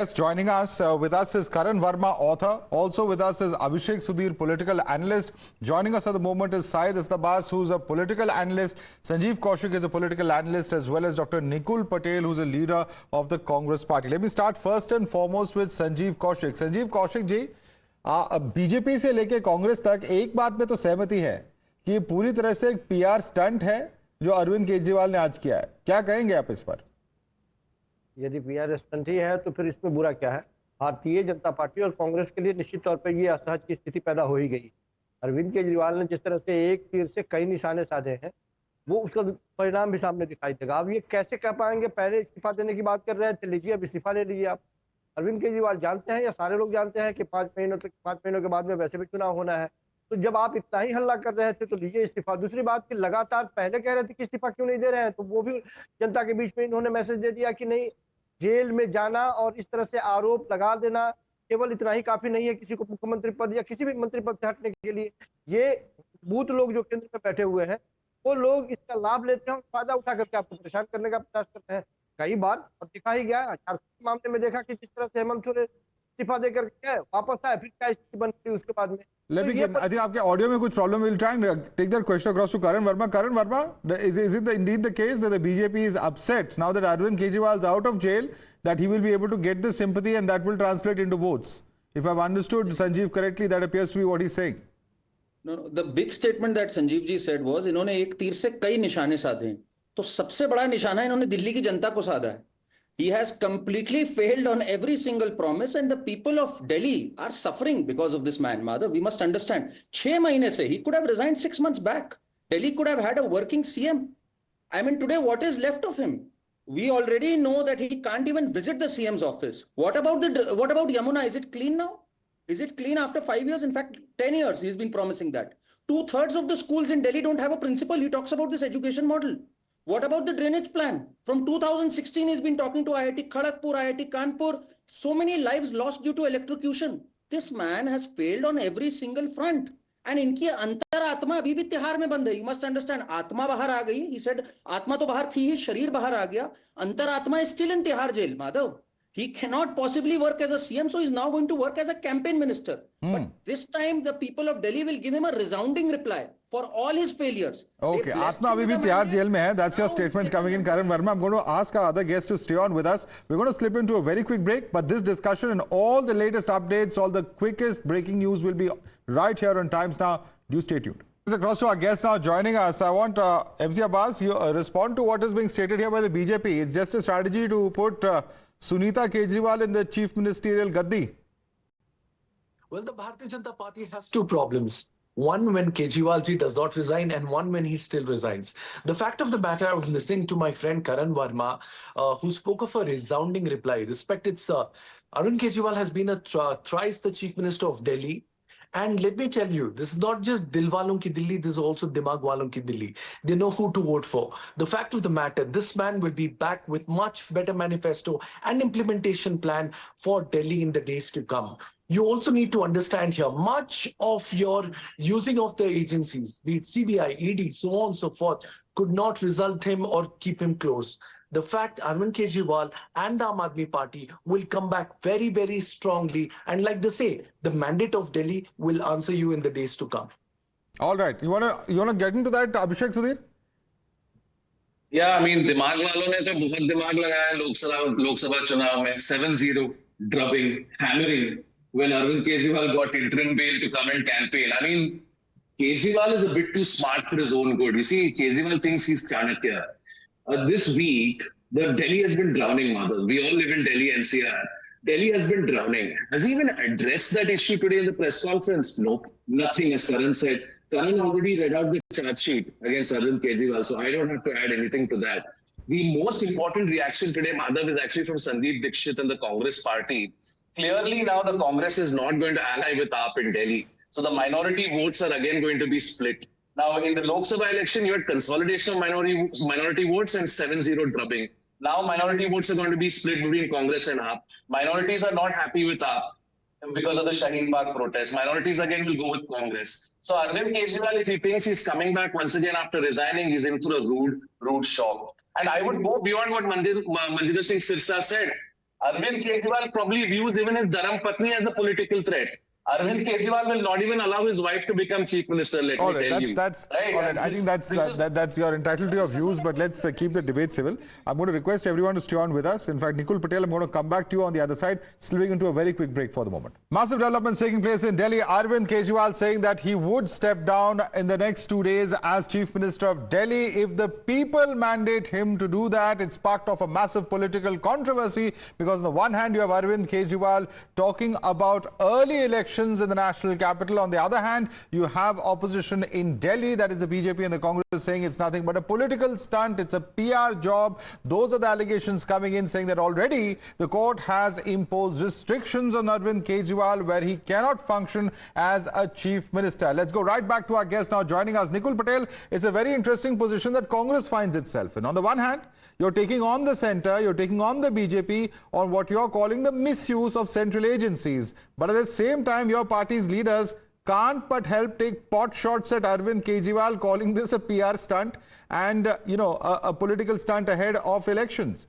Yes, joining us with us is Karan Verma, author. Also with us is Abhishek Sudhir, political analyst. Joining us at the moment is Syed Istabas, who's a political analyst. Sanjeev Kaushik is a political analyst, as well as Dr. Nikul Patel, who's a leader of the Congress party. Let me start first and foremost with Sanjeev Kaushik. Sanjeev Kaushik ji, BJP से लेके कांग्रेस तक एक बात में तो सहमति है कि ये पूरी तरह से एक पीआर स्टंट है जो अरविंद केजरीवाल ने आज किया है. क्या कहेंगे आप इस पर? यदि पीआर स्टंट ही है तो फिर इसमें बुरा क्या है? भारतीय जनता पार्टी और कांग्रेस के लिए निश्चित तौर पर ये असहज की स्थिति पैदा हो ही गई. अरविंद केजरीवाल ने जिस तरह से एक तीर से कई निशाने साधे हैं, वो उसका परिणाम भी सामने दिखाई देगा. अब ये कैसे कह पाएंगे? पहले इस्तीफा देने की बात कर रहे थे, लीजिए अब इस्तीफा ले लीजिए आप. अरविंद केजरीवाल जानते हैं या सारे लोग जानते हैं कि 5 महीनों के बाद में वैसे भी चुनाव होना है. तो जब आप इतना ही हल्ला कर रहे थे तो लीजिए इस्तीफा. दूसरी बात कि लगातार पहले कह रहे थे कि इस्तीफा क्यों नहीं दे रहे हैं, तो वो भी जनता के बीच में इन्होंने मैसेज दे दिया कि नहीं, जेल में जाना और इस तरह से आरोप लगा देना केवल इतना ही काफी नहीं है किसी को मुख्यमंत्री पद या किसी भी मंत्री पद से हटने के लिए. ये बूथ लोग जो केंद्र में बैठे हुए हैं, वो लोग इसका लाभ लेते हैं और फायदा उठा करके आपको परेशान करने का प्रयास करते हैं. कई बार और दिखा ही गया, झारखंड के मामले में देखा कि जिस तरह से हेमंत सोरेन इस्तीफा देकर गए, वापस आए, फिर क्या स्थिति बन गई उसके बाद में. Let me get, I think आपके ऑडियो में कुछ problem. We'll try and take that question across to Karan Verma. Karan Verma, is it indeed the case that the BJP is upset now that Arvind Kejriwal is out of jail, that he will be able to get the sympathy and that will translate into votes? If I've understood Sanjeev correctly, that appears to be what he's saying. No, the big statement that Sanjeev ji said was, इन्होंने एक तीर से कई निशाने साधे हैं. तो सबसे बड़ा निशाना इन्होंने दिल्ली की जनता को साधा है. He has completely failed on every single promise and the people of Delhi are suffering because of this man. Madhav, we must understand. 6 महीने से, he could have resigned 6 months back. Delhi could have had a working CM. I mean, today, what is left of him? We already know that he can't even visit the CM's office. What about Yamuna? Is it clean now? Is it clean after 5 years? In fact, 10 years, he's been promising that. 2/3 of the schools in Delhi don't have a principal. He talks about this education model. What about the drainage plan? From 2016, he's been talking to IIT Kharagpur, IIT Kanpur. So many lives lost due to electrocution. This man has failed on every single front. And इनकी अंतरात्मा अभी भी तिहार में बंद है. You must understand. आत्मा बाहर आ गई. He said, आत्मा तो बाहर थी ही, शरीर बाहर आ गया. अंतरात्मा is still in Tihar jail, Madhav. He cannot possibly work as a CM, so he's now going to work as a campaign minister. But this time, the people of Delhi will give him a resounding reply for all his failures. Okay, Atma abhi bhi Tihar jail mein hai. That's your statement coming in, Karan Verma. I'm going to ask our other guests to stay on with us. We're going to slip into a very quick break, but this discussion and all the latest updates, all the quickest breaking news will be right here on Times Now. Do stay tuned. Across to our guests now joining us. I want MC Abbas, you respond to what is being stated here by the BJP. It's just a strategy to put Sunita Kejriwal in the chief ministerial gaddi. Well, the Bharatiya Janata Party has two problems. One when Kejriwal ji does not resign and one when he still resigns. The fact of the matter, I was listening to my friend Karan Verma, who spoke of a resounding reply. Respected sir, Arvind Kejriwal has been thrice the chief minister of Delhi. And let me tell you, this is not just Dil Walon ki Delhi, this is also Dimag Walon ki Delhi. They know who to vote for. The fact of the matter, this man will be back with much better manifesto and implementation plan for Delhi in the days to come. You also need to understand here, much of your using of the agencies, be it CBI, ED, so on and so forth, could not result him or keep him close. The fact Arvind Kejriwal and the Aam Aadmi Party will come back very, very strongly. And like they say, the mandate of Delhi will answer you in the days to come. All right. You wanna get into that, Abhishek Sudhir? Yeah, I mean, दिमाग वालों ने तो बहुत दिमाग लगाया लोकसभा चुनाव में. 7-0 drubbing, hammering when Arvind Kejriwal got interim bail to come and campaign. I mean, Kejriwal is a bit too smart for his own good. You see, Kejriwal thinks he's Chanakya. This week, the Delhi has been drowning, Madhav. We all live in Delhi NCR. Delhi has been drowning. Has he even addressed that issue today in the press conference? Nope, nothing, as Karan said. Karan already read out the charge sheet against Arvind Kejriwal, so I don't have to add anything to that. The most important reaction today, Madhav, is actually from Sandeep Dixit and the Congress party. Clearly now the Congress is not going to ally with AAP in Delhi. So the minority votes are again going to be split. Now, in the Lok Sabha election, you had consolidation of minority votes and 7-0 drubbing. Now, minority votes are going to be split between Congress and AAP. Minorities are not happy with AAP because of the Shaheen Bagh protest. Minorities again will go with Congress. So, Arvind Kejriwal, if he thinks he's coming back once again after resigning, he's in for a rude shock. And I would go beyond what Manjinder Singh Sirsa said. Arvind Kejriwal probably views even his Dharam Patni as a political threat. Arvind Kejriwal will not even allow his wife to become chief minister, let All me right, tell you. that's Right? all right. And I think that's you're entitled to your views, but let's keep the debate civil. I'm going to request everyone to stay on with us. In fact, Nikul Patel, I'm going to come back to you on the other side, slipping into a very quick break for the moment. Massive developments taking place in Delhi. Arvind Kejriwal saying that he would step down in the next 2 days as Chief Minister of Delhi if the people mandate him to do that. It sparked off a massive political controversy because on the one hand, you have Arvind Kejriwal talking about early elections in the national capital. On the other hand, you have opposition in Delhi, that is the BJP and the Congress, saying it's nothing but a political stunt, it's a PR job. Those are the allegations coming in, saying that already the court has imposed restrictions on Arvind Kejriwal where he cannot function as a chief minister. Let's go right back to our guest now joining us, Nikul Patel. It's a very interesting position that Congress finds itself in. On the one hand, you're taking on the centre, you're taking on the BJP on what you're calling the misuse of central agencies. But at the same time, your party's leaders can't but help take pot shots at Arvind Kejriwal, calling this a PR stunt and, a political stunt ahead of elections.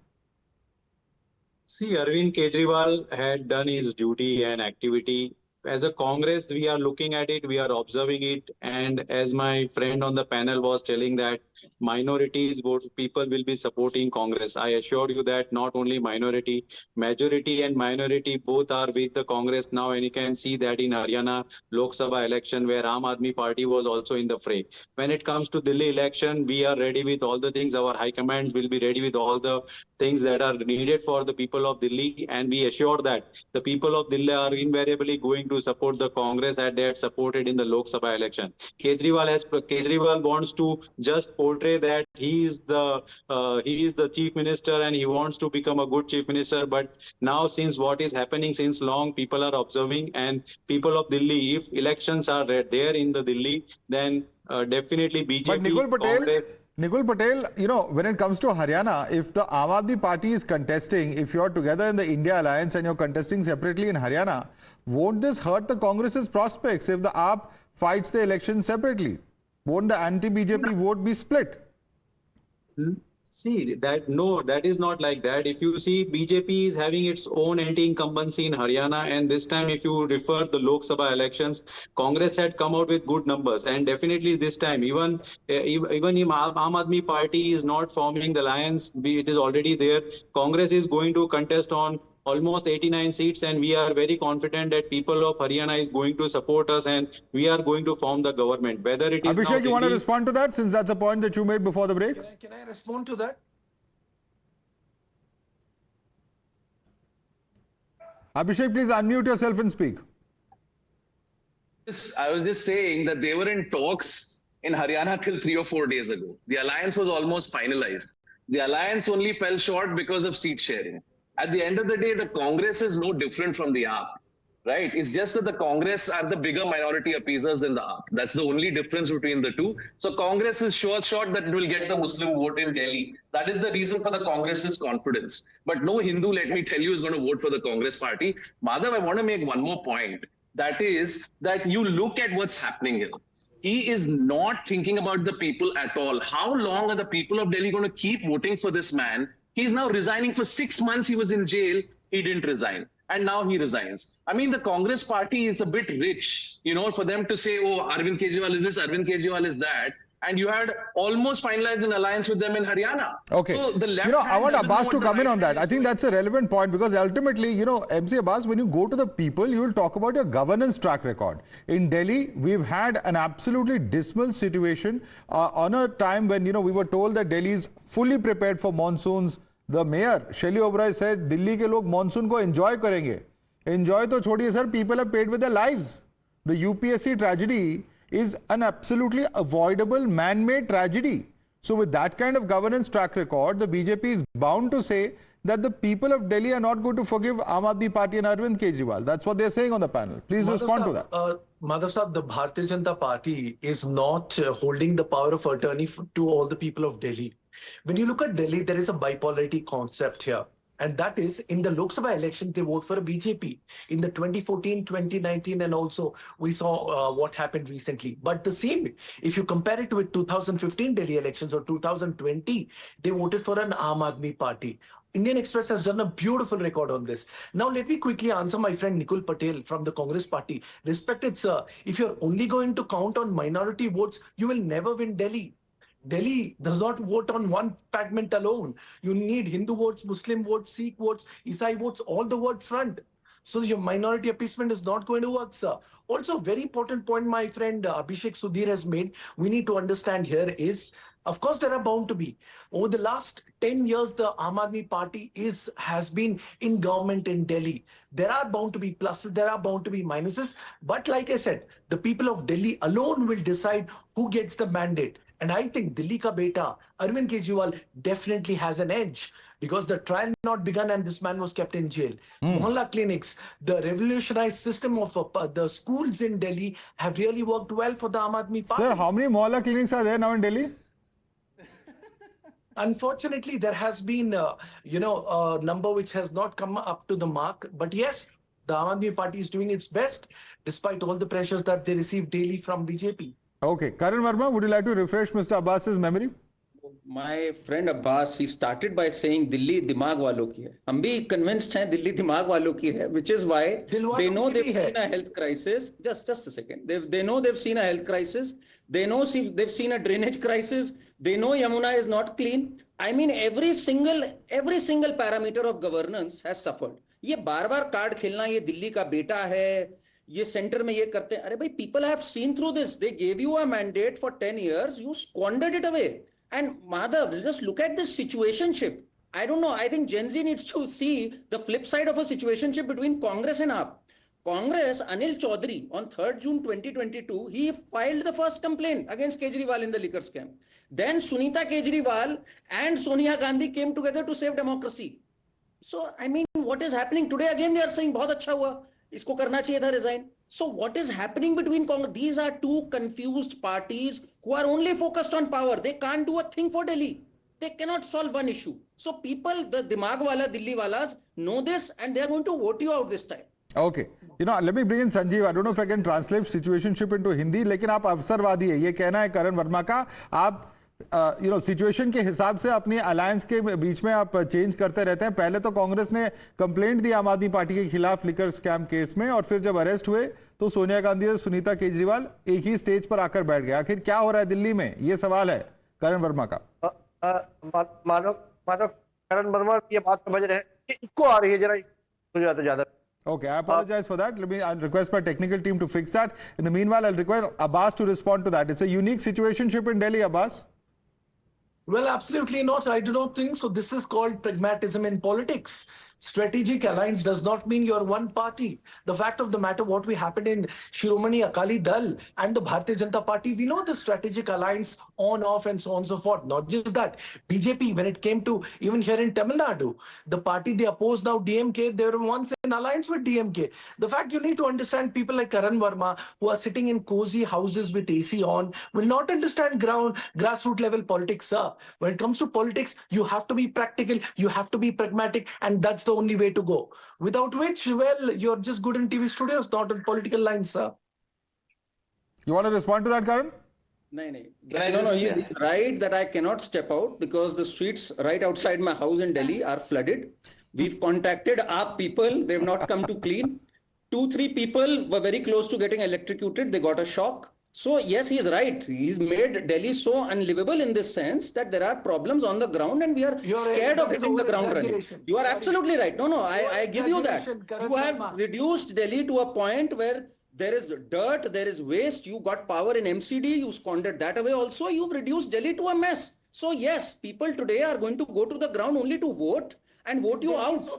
See, Arvind Kejriwal had done his duty and activity. As a Congress, we are looking at it, we are observing it. And as my friend on the panel was telling that minorities, people will be supporting Congress. I assure you that not only minority, majority and minority both are with the Congress now. And you can see that in Haryana Lok Sabha election where Aam Aadmi Party was also in the fray. When it comes to Delhi election, we are ready with all the things. Our high commands will be ready with all the things that are needed for the people of Delhi. And we assure that the people of Delhi are invariably going to support the Congress that they had supported in the Lok Sabha election. Kejriwal wants to just portray that he is the chief minister and he wants to become a good chief minister. But now, since what is happening since long, people are observing, and people of Delhi, if elections are there in the Delhi, then definitely BJP. But Congress, Nikul Patel, when it comes to Haryana, if the Aam Aadmi Party is contesting, if you're together in the India Alliance and you're contesting separately in Haryana, won't this hurt the Congress's prospects if the AAP fights the election separately? Won't the anti-BJP vote be split? See, that is not like that. If you see, BJP is having its own anti-incumbency in Haryana, and this time, if you refer the Lok Sabha elections, Congress had come out with good numbers, and definitely this time, even if Aam Aadmi Party is not forming the alliance, it is already there. Congress is going to contest on almost 89 seats, and we are very confident that people of Haryana is going to support us, and we are going to form the government. Whether it is Abhishek, you want to respond to that, since that's a point that you made before the break? Can I respond to that? Abhishek, please unmute yourself and speak. I was just saying that they were in talks in Haryana till 3 or 4 days ago. The alliance was almost finalized. The alliance only fell short because of seat sharing. At the end of the day, the Congress is no different from the AAP, right? It's just that the Congress are the bigger minority appeasers than the AAP. That's the only difference between the two. So Congress is sure shot that it will get the Muslim vote in Delhi. That is the reason for the Congress's confidence. But no Hindu, let me tell you, is going to vote for the Congress party. Madhav, I want to make one more point. That is that you look at what's happening here. He is not thinking about the people at all. How long are the people of Delhi going to keep voting for this man? He's now resigning. For 6 months he was in jail. He didn't resign. And now he resigns. I mean, the Congress party is a bit rich, for them to say, oh, Arvind Kejriwal is this, Arvind Kejriwal is that. And you had almost finalized an alliance with them in Haryana. Okay. So the left I want Abbas to come in on that. I think that's a relevant point because ultimately, MC Abbas, when you go to the people, you will talk about your governance track record. In Delhi, we've had an absolutely dismal situation on a time when, we were told that Delhi is fully prepared for monsoons. The mayor, Shelly Oberoi, said, Delhi ke log monsoon ko enjoy karenge. Enjoy to chhodiye, sir, people have paid with their lives. The UPSC tragedy is an absolutely avoidable man-made tragedy. So with that kind of governance track record, the BJP is bound to say that the people of Delhi are not going to forgive Aam Aadmi Party and Arvind Kejriwal. That's what they're saying on the panel. Please respond to that. Madhav Saab, the Bharatiya Janata Party is not holding the power of attorney to all the people of Delhi. When you look at Delhi, there is a bipolarity concept here. And that is, in the Lok Sabha elections, they vote for a BJP. In the 2014, 2019, and also we saw what happened recently. But the same, if you compare it with 2015 Delhi elections or 2020, they voted for an Aam Aadmi Party. Indian Express has done a beautiful record on this. Now, let me quickly answer my friend Nikul Patel from the Congress party. Respected sir, if you're only going to count on minority votes, you will never win Delhi. Delhi does not vote on one fragment alone. You need Hindu votes, Muslim votes, Sikh votes, Isai votes, all the word front. So your minority appeasement is not going to work, sir. Also, very important point my friend Abhishek Sudhir has made. We need to understand here is, of course, there are bound to be. Over the last 10 years, the Aam Aadmi Party has been in government in Delhi. There are bound to be pluses, there are bound to be minuses. But like I said, the people of Delhi alone will decide who gets the mandate. And I think Delhi ka beta, Arvind Kejriwal, definitely has an edge because the trial not begun and this man was kept in jail. Mohalla clinics, the revolutionized system of the schools in Delhi have really worked well for the Aam Aadmi Party. Sir, how many Mohalla clinics are there now in Delhi? Unfortunately, there has been, a number which has not come up to the mark. But yes, the Aam Aadmi Party is doing its best despite all the pressures that they receive daily from BJP. Okay, Karan Verma, would you like to refresh Mr. Abbas's memory? My friend Abbas, he started by saying Delhi दिमाग वालों की है. हम भी convinced हैं दिल्ली दिमाग वालों की है, which is why they know they've seen a health crisis. Just a second. They know they've seen a health crisis. They know they've seen a drainage crisis. They know Yamuna is not clean. I mean, every single parameter of governance has suffered. ये बार-बार card खेलना, ये दिल्ली का बेटा है, ये centre में ये करते हैं. अरे भाई, people have seen through this. They gave you a mandate for 10 years. You squandered it away. And Madhav, just look at this situationship. I don't know. I think Gen Z needs to see the flip side of a situationship between Congress and AAP. Congress, Anil Chaudhary, on 3rd June 2022, he filed the first complaint against Kejriwal in the liquor scam. Then Sunita Kejriwal and Sonia Gandhi came together to save democracy. So, I mean, what is happening today? Again, they are saying, बहुत अच्छा हुआ, इसको करना चाहिए था resign. So what is happening between Congress? These are two confused parties who are only focused on power. They can't do a thing for Delhi. They cannot solve one issue. So people, the Dimag wala, Delhi walas know this and they are going to vote you out this time. Okay. Let me bring in Sanjeev. I don't know if I can translate situationship into Hindi, लेकिन आप अवसरवादी है. ये कहना है करण वर्मा का. आप situation के हिसाब से अपनी अलायंस के बीच में आप चेंज करते रहते हैं. पहले तो कांग्रेस ने कंप्लेंट दी आम आदमी पार्टी के खिलाफ लिकर स्कैम केस में, और फिर जब अरेस्ट हुए तो सोनिया गांधी और सुनीता केजरीवाल एक ही स्टेज पर आकर बैठ गए. आखिर क्या हो रहा है दिल्ली में, ये सवाल है करण वर्मा का. माधव, करण वर्मा ये बात समझ रहे हैं कि इसको आ रही है जरा ज्यादा. Okay, I apologize for that. Let me request my technical team to fix that. In the meanwhile, I'll request Abbas to respond to that. It's a unique situationship in Delhi, Abbas. Well, absolutely not. I do not think so. This is called pragmatism in politics. Strategic alliance does not mean you're one party. The fact of the matter, what we happened in Shiromani Akali Dal and the Bharatiya Janata Party, we know the strategic alliance on, off, and so on and so forth. Not just that. BJP, when it came to even here in Tamil Nadu, the party they oppose now, DMK, they were once in alliance with DMK. The fact you need to understand, people like Karan Verma, who are sitting in cozy houses with AC on, will not understand grassroots level politics, sir. When it comes to politics, you have to be practical, you have to be pragmatic, and that's the only way to go. Without which, well, you're just good in TV studios, not on political lines, sir. You want to respond to that, Karan? No, he's right that I cannot step out because the streets right outside my house in Delhi are flooded. We've contacted AAP people. They've not come to clean. 2-3 people were very close to getting electrocuted. They got a shock. So yes, he is right. He's made Delhi so unlivable in this sense that there are problems on the ground and we are scared of hitting the ground running. You are absolutely right. No, I give you that. You have reduced Delhi to a point where there is dirt, there is waste. You got power in MCD, you squandered that away also. You've reduced Delhi to a mess. So yes, people today are going to go to the ground only to vote and vote you out.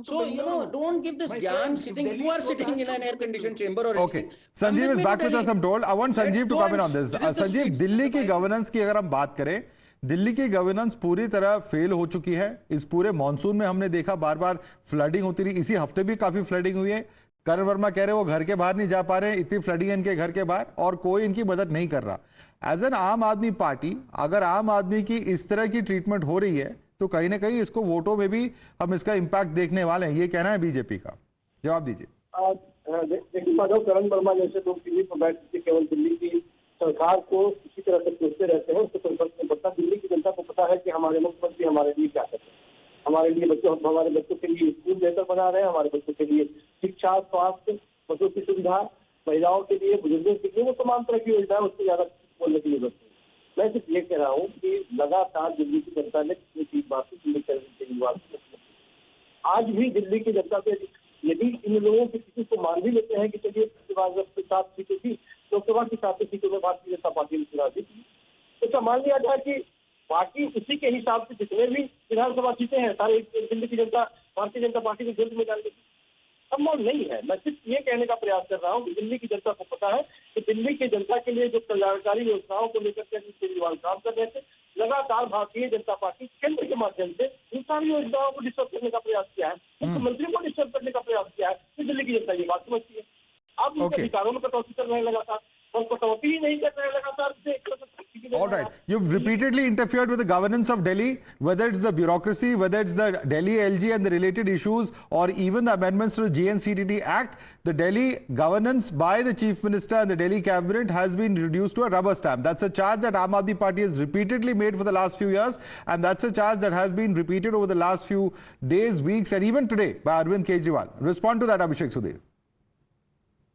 So, don't give this gyan sitting. You are sitting in an air-conditioned chamber or okay. Sanjeev is back with us, I'm told. I want Sanjeev to come in on this. Sanjeev, Delhi की governance की अगर हम बात करें, दिल्ली की governance पूरी तरह fail हो चुकी है. इस पूरे मॉनसून में हमने देखा बार बार फ्लडिंग होती रही. इसी हफ्ते भी काफी फ्लडिंग हुई है. करण वर्मा कह रहे हैं वो घर के बाहर नहीं जा पा रहे हैं, इतनी फ्लडिंग है इनके घर के बाहर और कोई इनकी मदद नहीं कर रहा. एज एन आम आदमी पार्टी, अगर आम आदमी की इस तरह की ट्रीटमेंट हो रही है तो कहीं ना कहीं इसको वोटों में भी हम इसका इंपैक्ट देखने वाले हैं. ये कहना है बीजेपी का. जवाब दीजिए. देखिए माधव, करण वर्मा जैसे लोग टीवी पर बैठ के केवल दिल्ली की सरकार को इसी तरह से सोचते रहते हैं, उससे कोई फर्क नहीं पड़ता. दिल्ली की जनता को पता है कि हमारे मुख्यमंत्री हमारे लिए क्या करते हैं. हमारे लिए बच्चों, हमारे बच्चों के लिए स्कूल बेहतर बना रहे हैं, हमारे बच्चों के लिए शिक्षा, स्वास्थ्य, बच्चों की सुविधा, महिलाओं के लिए, बुजुर्गों के लिए, वो तमाम तरह की योजना है, उससे ज्यादा बोलने की जरूरत नहीं। मैं सिर्फ ये कह रहा हूँ कि लगातार दिल्ली की जनता ने पिछली 3 बार से दिल्ली केजरीवाल आज भी दिल्ली की जनता से, यदि इन लोगों की किसी को मान भी लेते हैं कि चलिए पिछली 7 सीटें थी, लोकसभा की 7 सीटों में भारतीय जनता पार्टी ने चुना दी, तो क्या मान लिया जाए कि बाकी उसी के हिसाब से जितने भी विधानसभा सीटें हैं सारे दिल्ली की जनता भारतीय जनता पार्टी की जेल में डाल देगी? संभव नहीं है। मैं सिर्फ ये कहने का प्रयास कर रहा हूँ कि दिल्ली की जनता को पता है कि दिल्ली की जनता के लिए जो कल्याणकारी योजनाओं को लेकर के केजरीवाल काम कर रहे थे, लगातार भारतीय जनता पार्टी केंद्र के माध्यम से इन सारी योजनाओं को डिस्टर्ब करने का प्रयास किया है, मुख्यमंत्री को डिस्टर्ब करने का प्रयास किया है, तो दिल्ली की जनता ये बात समझती है। अब उनके अधिकारों में कटौती कर रहे हैं लगातार, और कटौती ही नहीं कर रहे हैं लगातार। All right. You've repeatedly interfered with the governance of Delhi, whether it's the bureaucracy, whether it's the Delhi LG and the related issues, or even the amendments to the JNCTT Act. The Delhi governance by the Chief Minister and the Delhi cabinet has been reduced to a rubber stamp. That's a charge that Aam Aadmi Party has repeatedly made for the last few years, and that's a charge that has been repeated over the last few days, weeks, and even today by Arvind Kejriwal. Respond to that, Abhishek Sudhir.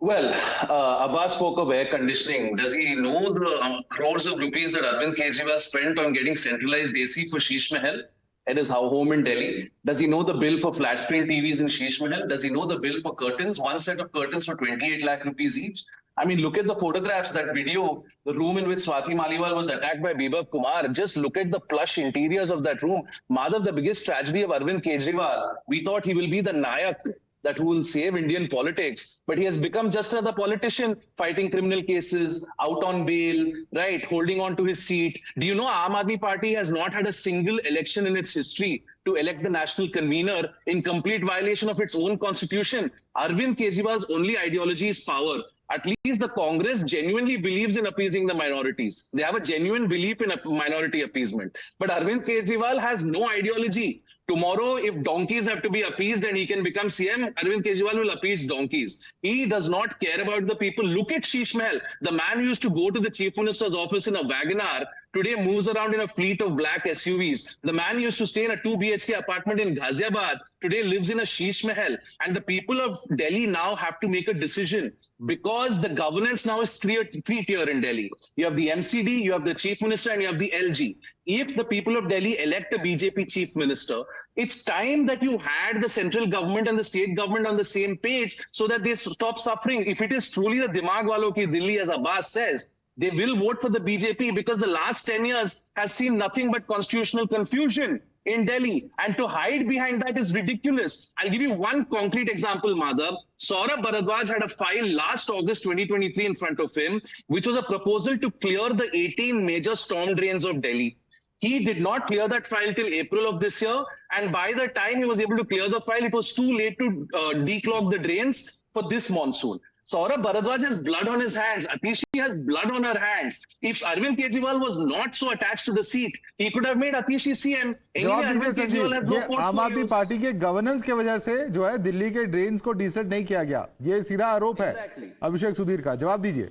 Well, Abbas spoke of air conditioning. Does he know the crores of rupees that Arvind Kejriwal spent on getting centralized AC for Sheesh Mahal at his home in Delhi? Does he know the bill for flat screen TVs in Sheesh Mahal? Does he know the bill for curtains? One set of curtains for 28 lakh rupees each. I mean, look at the photographs, that video, the room in which Swati Maliwal was attacked by Bibab Kumar. Just look at the plush interiors of that room. Madhav, the biggest tragedy of Arvind Kejriwal, we thought he will be the Nayak that who will save Indian politics, but he has become just another politician, fighting criminal cases, out on bail, right, holding on to his seat. Do you know Aam Aadmi Party has not had a single election in its history to elect the national convener, in complete violation of its own constitution? Arvind Kejriwal's only ideology is power. At least the Congress genuinely believes in appeasing the minorities. They have a genuine belief in minority appeasement. But Arvind Kejriwal has no ideology. Tomorrow, if donkeys have to be appeased and he can become CM, Arvind Kejriwal will appease donkeys. He does not care about the people. Look at Sheesh Mahal. The man who used to go to the Chief Minister's office in a Wagoner today moves around in a fleet of black SUVs. The man who used to stay in a 2 BHK apartment in Ghaziabad today lives in a Sheesh Mahal. And the people of Delhi now have to make a decision, because the governance now is three-tier in Delhi. You have the MCD, you have the Chief Minister, and you have the LG. If the people of Delhi elect a BJP Chief Minister, it's time that you had the central government and the state government on the same page so that they stop suffering. If it is truly the dimag walo ki Delhi, as Abbas says, they will vote for the BJP, because the last 10 years has seen nothing but constitutional confusion in Delhi. And to hide behind that is ridiculous. I'll give you one concrete example, Madhav. Saurabh Bharadwaj had a file last August 2023 in front of him, which was a proposal to clear the 18 major storm drains of Delhi. He did not clear that file till April of this year. And by the time he was able to clear the file, it was too late to declog the drains for this monsoon. Saurabh Bharadwaj has blood on his hands. Atishi has blood on her hands. If Arvind Kejriwal was not so attached to the seat, he could have made Atishi CM. जवाब Anyway, दीजिए Arvind Kejriwal has Sanjeev, ये no आम आदमी portfolios. Party के governance के वजह से जो है दिल्ली के ड्रेन्स को डिसेट नहीं किया गया, ये सीधा आरोप है Exactly. अभिषेक सुधीर का। जवाब दीजिए।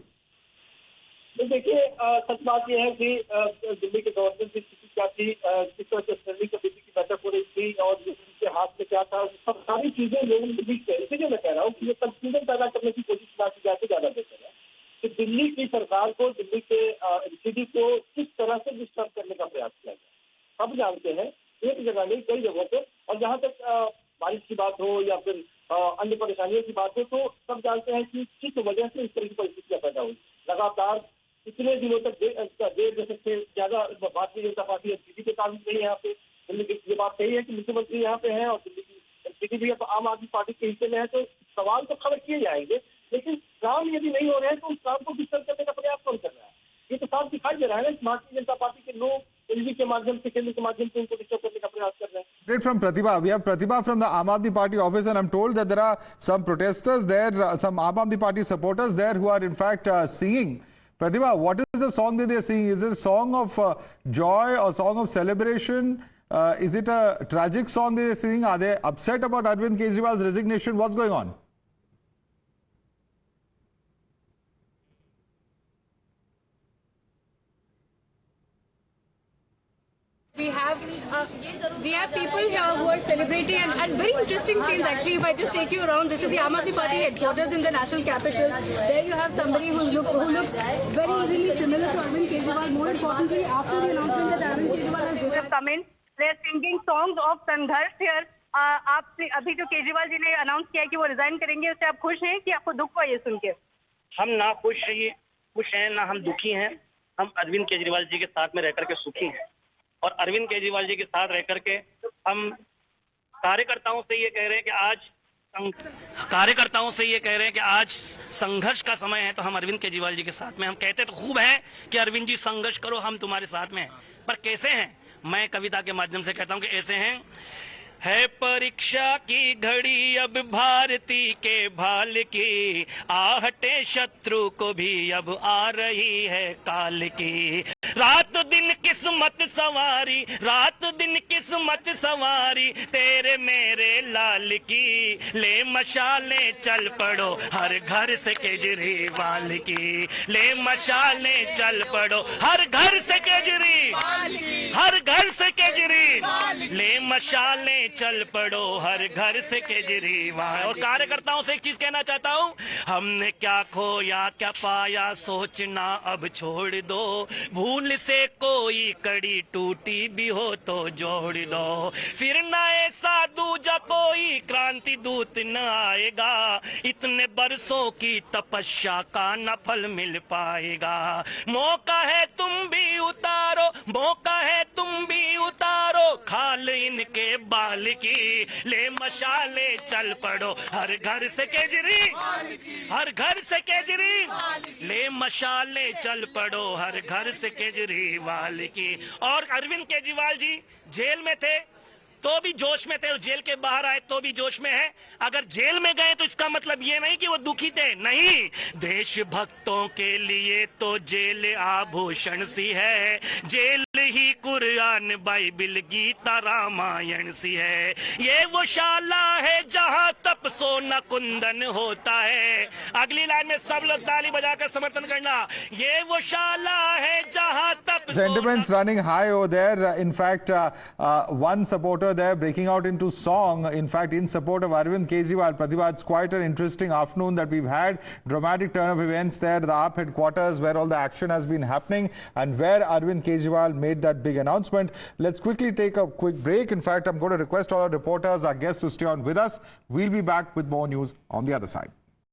तो देखिए, सच बात यह है कि दिल्ली के गवर्नमेंट की स्थिति क्या थी, किस तरह से स्टैंडिंग कमेटी की बैठक हो रही थी और उनके हाथ में क्या था, सब सारी चीजें लोगों के बीच है। इसलिए मैं कह रहा हूँ कि ये कंफ्यूजन पैदा करने की कोशिश ना की जाए तो ज्यादा बेहतर है कि दिल्ली की सरकार को, दिल्ली के एमसीडी को किस तरह से डिस्टर्ब करने का प्रयास किया जाए। सब जानते हैं, एक जगह नहीं कई जगहों पर, और जहाँ तक बारिश की बात हो या फिर अन्य परेशानियों की बात हो, तो सब जानते हैं कि किस वजह से इस तरह की परिस्थितियां पैदा हुई। लगातार इतने दिनों तक देर दशक से ज्यादा भारतीय जनता पार्टी एमसीडी के काबिज नहीं है यहाँ पे। दिल्ली की ये बात सही है कि मुख्यमंत्री यहाँ पे हैं और दिल्ली की एमसीडी भी अब आम आदमी पार्टी के हिस्से में है, तो सवाल तो खड़े किए जाएंगे, लेकिन काम यदि नहीं हो रहे हैं तो उस काम को डिस्टर्ब करने का प्रयास कौन कर रहा है? ये तो साफ दिखाई दे रहा है ना, भारतीय जनता पार्टी के लोग एलजी के माध्यम से, केंद्र के माध्यम से उनको डिस्टर्ब करने का प्रयास कर रहे हैं। From Pratibha, we have Pratibha from the Aam Aadmi Party office, and I'm told that there are some protesters there, some Aam Aadmi Party supporters there who are in fact singing. Pratibha, what is the song that they are singing? Is it a song of joy or song of celebration? Is it a tragic song that they are singing? Are they upset about Arvind Kejriwal's resignation? What's going on? We have people here who are celebrating and very interesting scenes actually. If I just take you around, this is the Aam Aadmi Party headquarters in the national capital. There you have somebody who looks very really similar to Arvind Kejriwal. More importantly, after the announcement that Arvind Kejriwal has decided. Come in. They're singing songs of संघर्ष here. आप अभी जो केजरीवाल जी ने announce किया कि वो resign करेंगे, उससे आप खुश हैं कि आपको दुख हुआ ये सुन के? हम ना खुश हैं ना हम दुखी हैं। हम अरविंद केजरीवाल जी के साथ में रहकर के सुखी हैं और अरविंद केजरीवाल जी के साथ रहकर के हम कार्यकर्ताओं से ये कह रहे हैं कि आज संघर्ष का समय है, तो हम अरविंद केजरीवाल जी के साथ में। हम कहते तो खूब है कि अरविंद जी संघर्ष करो, हम तुम्हारे साथ में हैं, पर कैसे हैं? मैं कविता के माध्यम से कहता हूं कि ऐसे हैं। है परीक्षा की घड़ी अब भारती के भाल की, आहटे शत्रु को भी अब आ रही है काल की। रात दिन किस्मत सवारी तेरे मेरे लाल की, ले मशाले चल पड़ो हर घर से केजरीवाल की, ले मशाले चल पड़ो हर घर से केजरीवाल, ले मशाले चल पड़ो हर घर से केजरीवाल। और कार्यकर्ताओं से एक चीज कहना चाहता हूं, हमने क्या खोया क्या पाया सोचना अब छोड़ दो, भूल से कोई कड़ी टूटी भी हो तो जोड़ दो, फिर ना ऐसा दूजा कोई क्रांति दूत न आएगा, इतने बरसों की तपस्या का न फल मिल पाएगा। मौका है तुम भी उतारो खाल इनके बाल की, ले मशाले चल पड़ो हर घर से केजरीवाल, ले मशाले चल पड़ो हर घर से केजरीवाल की। और अरविंद केजरीवाल जी जेल में थे तो भी जोश में थे और जेल के बाहर आए तो भी जोश में है। अगर जेल में गए तो इसका मतलब ये नहीं कि वो दुखी थे, नहीं, देशभक्तों के लिए तो जेल आभूषण सी है, जेल ही कुरान बाइबिल गीता रामायण सी है, ये वो शाला है जहां तप सोना कुंदन होता है। अगली लाइन में सब लोग ताली बजाकर समर्थन करना, ये वो शाला है जहां तप sentiments running high over there. In fact, one supporter there breaking out into song, in fact, in support of Arvind Kejriwal. Pratibha, it's quite an interesting afternoon that we've had. Dramatic turn of events there, the AAP headquarters where all the action has been happening and where Arvind Kejriwal made that big announcement. Let's quickly take a quick break. In fact, I'm going to request all our reporters, our guests to stay on with us. We'll be back with more news on the other side.